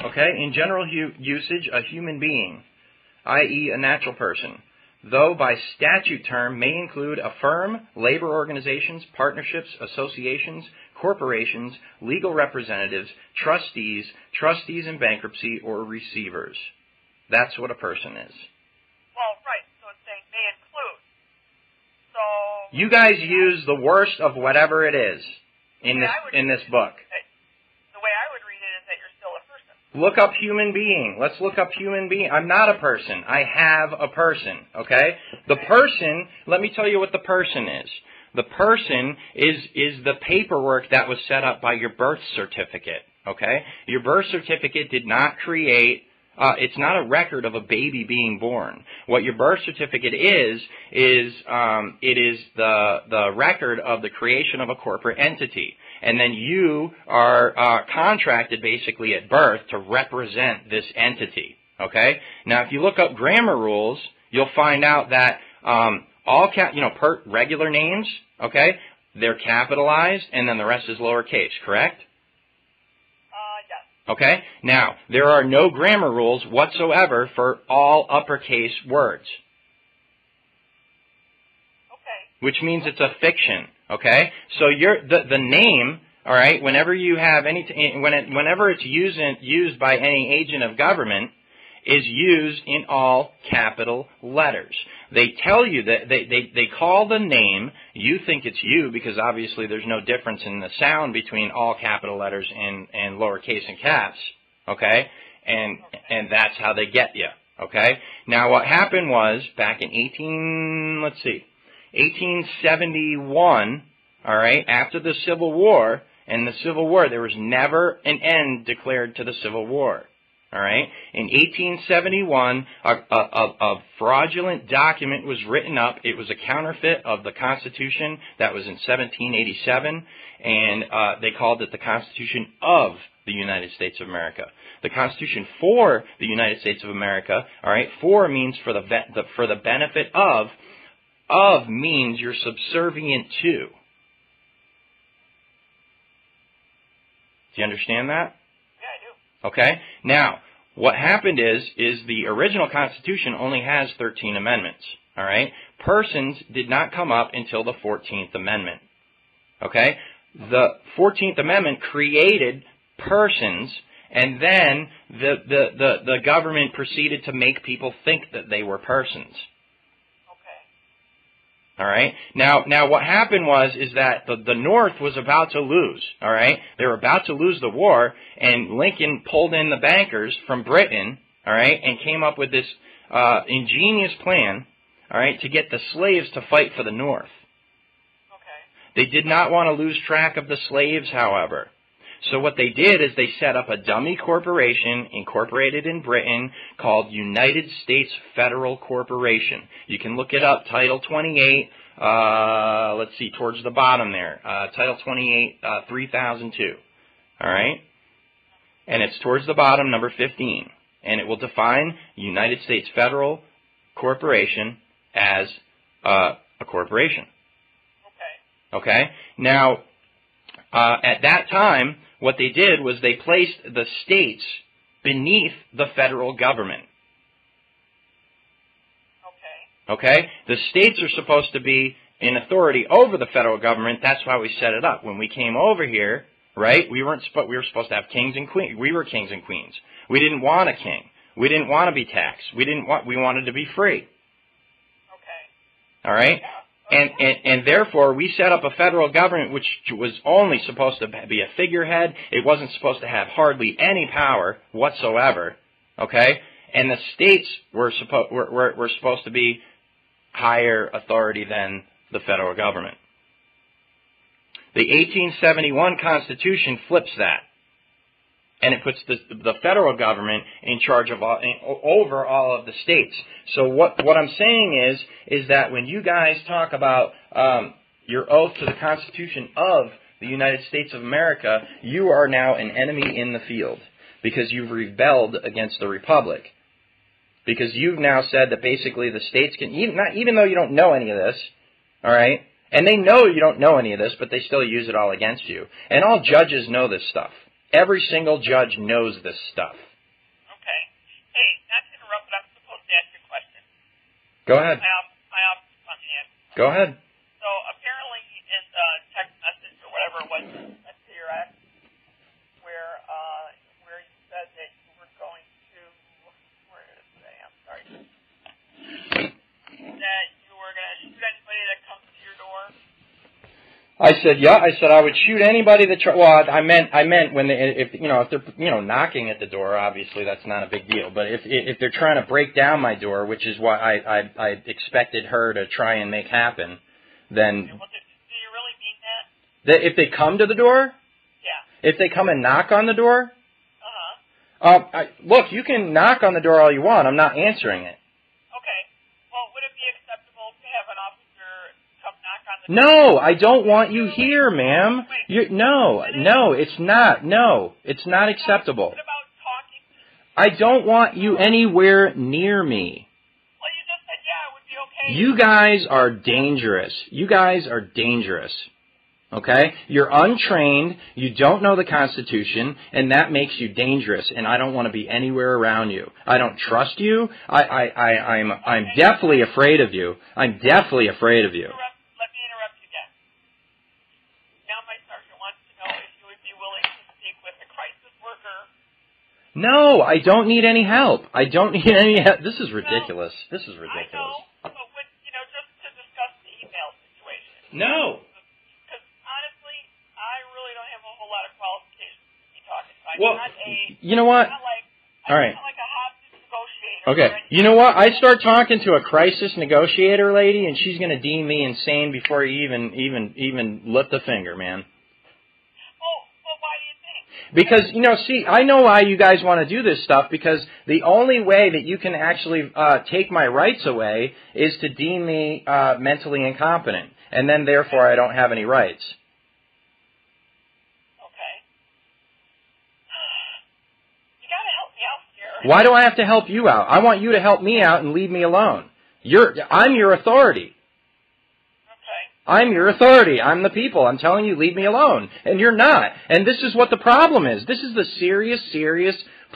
Okay? In general usage, a human being, i.e. a natural person, though by statute term may include a firm, labor organizations, partnerships, associations, corporations, legal representatives, trustees in bankruptcy, or receivers. That's what a person is. Well, right, so it's saying may include. So you guys use the worst of whatever it is in this book. The way I would read it is that you're still a person. Look up human being. Let's look up human being. I'm not a person. I have a person, okay? The person, let me tell you what the person is. The person is the paperwork that was set up by your birth certificate, okay? Your birth certificate did not create, it's not a record of a baby being born. What your birth certificate is it is the record of the creation of a corporate entity. And then you are contracted basically at birth to represent this entity, okay? Now, if you look up grammar rules, you'll find out that regular names, okay, they're capitalized, and then the rest is lowercase, correct? Yes. Okay? Now, there are no grammar rules whatsoever for all uppercase words. Okay. Which means it's a fiction, okay? So the name, all right, whenever you have whenever it's used by any agent of government, is used in all capital letters. They tell you that they call the name, you think it's you because obviously there's no difference in the sound between all capital letters and lowercase and caps, okay? And that's how they get you, okay? Now what happened was back in 1871, all right, after the Civil War, there was never an end declared to the Civil War. All right. In 1871, a fraudulent document was written up. It was a counterfeit of the Constitution that was in 1787, and they called it the Constitution of the United States of America. The Constitution for the United States of America. All right. For means for the benefit of. Of means you're subservient to. Do you understand that? Okay? Now, what happened is the original Constitution only has 13 amendments. All right? Persons did not come up until the 14th Amendment. Okay? The 14th Amendment created persons, and then the government proceeded to make people think that they were persons. All right. Now, what happened is that the North was about to lose. All right. They were about to lose the war, and Lincoln pulled in the bankers from Britain. All right, and came up with this ingenious plan. All right, to get the slaves to fight for the North. Okay. They did not want to lose track of the slaves, however. So what they did is they set up a dummy corporation incorporated in Britain called United States Federal Corporation. You can look it up, Title 28, let's see, towards the bottom there, Title 28, 3002, all right? And it's towards the bottom, number 15, and it will define United States Federal Corporation as a corporation. Okay? Now, at that time, what they did was they placed the states beneath the federal government. Okay? The states are supposed to be in authority over the federal government. That's why we set it up. When we came over here, right, we were supposed to have kings and queens. We were kings and queens. We didn't want a king. We didn't want to be taxed. We wanted to be free. Okay. All right? And therefore, we set up a federal government which was only supposed to be a figurehead. It wasn't supposed to have hardly any power whatsoever. Okay? And the states were supposed to be higher authority than the federal government. The 1871 Constitution flips that. And it puts the federal government in charge of over all of the states. So what I'm saying is that when you guys talk about your oath to the Constitution of the United States of America, you are now an enemy in the field because you've rebelled against the Republic. Because you've now said that basically the states can, even though you don't know any of this, all right, and they know you don't know any of this, but they still use it all against you. And all judges know this stuff. Every single judge knows this stuff. Go ahead. I have something in. Go ahead. So apparently in the text message or whatever it was sent to your ex, where you said that you were going to, where is it? I'm sorry. That you were going to shoot anybody that comes to your door. I said, yeah. I said I would shoot anybody that. Well, I meant when if they're knocking at the door. Obviously, that's not a big deal. But if they're trying to break down my door, which is what I expected her to try and make happen, then. Do you really mean that? If they come to the door. Yeah. If they come and knock on the door. Uh-huh. Look, you can knock on the door all you want. I'm not answering it. Okay. Well, would it be acceptable to have an officer come knock on the door? No, I don't want you here, ma'am. No, it's not. No, it's not acceptable. What about talking? I don't want you anywhere near me. Well, you just said, yeah, it would be okay. You guys are dangerous. You guys are dangerous. Okay? You're untrained, you don't know the Constitution, and that makes you dangerous, and I don't want to be anywhere around you. I don't trust you. I'm deathly afraid of you. I'm deathly afraid of you. Let me interrupt you again. Now my sergeant wants to know if you would be willing to speak with a crisis worker. No, I don't need any help. I don't need any help. This is ridiculous. This is ridiculous. I know, but just to discuss the email situation. No. Well, you know what? All right. Okay. You know what? I start talking to a crisis negotiator lady, and she's going to deem me insane before you even lift a finger, man. Well, why do you think? Because, see, I know why you guys want to do this stuff, because the only way that you can actually take my rights away is to deem me mentally incompetent, and then therefore I don't have any rights. Why do I have to help you out? I want you to help me out and leave me alone. I'm your authority. Okay. I'm your authority. I'm the people. I'm telling you, leave me alone. And you're not. And this is what the problem is. This is the serious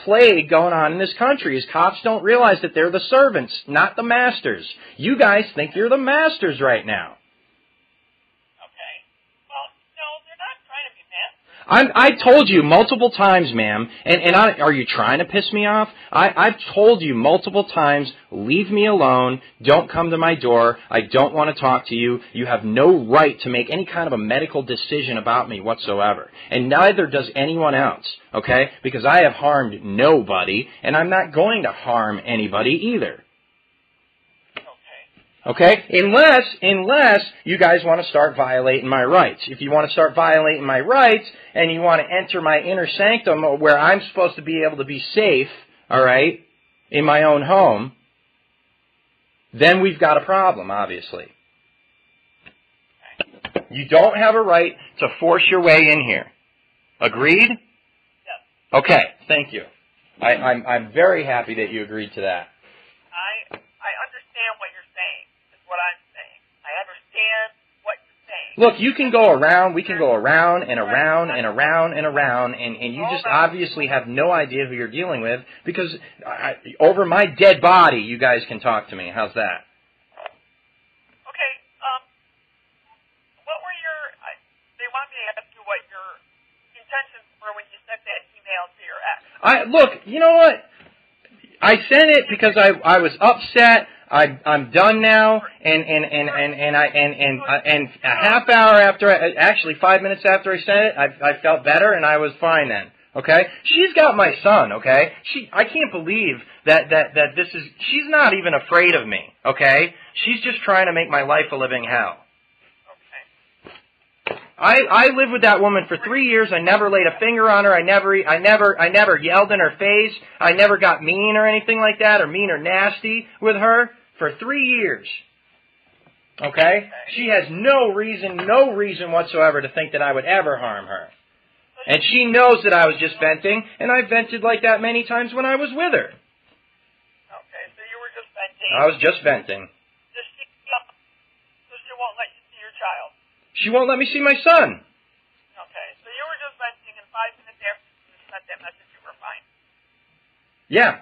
plague going on in this country, is cops don't realize that they're the servants, not the masters. You guys think you're the masters right now. I told you multiple times, ma'am, and are you trying to piss me off? I've told you multiple times, leave me alone, don't come to my door, I don't want to talk to you, you have no right to make any kind of a medical decision about me whatsoever. And neither does anyone else, okay? Because I have harmed nobody, and I'm not going to harm anybody either. Okay? Unless you guys want to start violating my rights. If you want to start violating my rights and you want to enter my inner sanctum where I'm supposed to be able to be safe, all right, in my own home, then we've got a problem, obviously. You don't have a right to force your way in here. Agreed? Yes. Okay, thank you. I'm very happy that you agreed to that. I understand what you're saying, is what I'm saying. I understand what you're saying. Look, you can go around, we can go around and around and around and around, and you just obviously have no idea who you're dealing with, because over my dead body, you guys can talk to me. How's that? Okay, what were they want me to ask you what your intentions were when you sent that email to your ex. Look, you know what? I sent it because I was upset. I'm done now, and a half hour after, actually 5 minutes after I sent it, I felt better and I was fine then. Okay, she's got my son. Okay, I can't believe that this is. She's not even afraid of me. Okay, she's just trying to make my life a living hell. I lived with that woman for 3 years. I never laid a finger on her. I never yelled in her face. I never got mean or anything like that, or mean or nasty with her for 3 years. Okay? She has no reason whatsoever to think that I would ever harm her. And she knows that I was just venting, and I vented like that many times when I was with her. Okay, so you were just venting. I was just venting. So she won't let you see your child? She won't let me see my son. Okay, so you were just venting, and 5 minutes after you sent that message, you were fine? Yeah.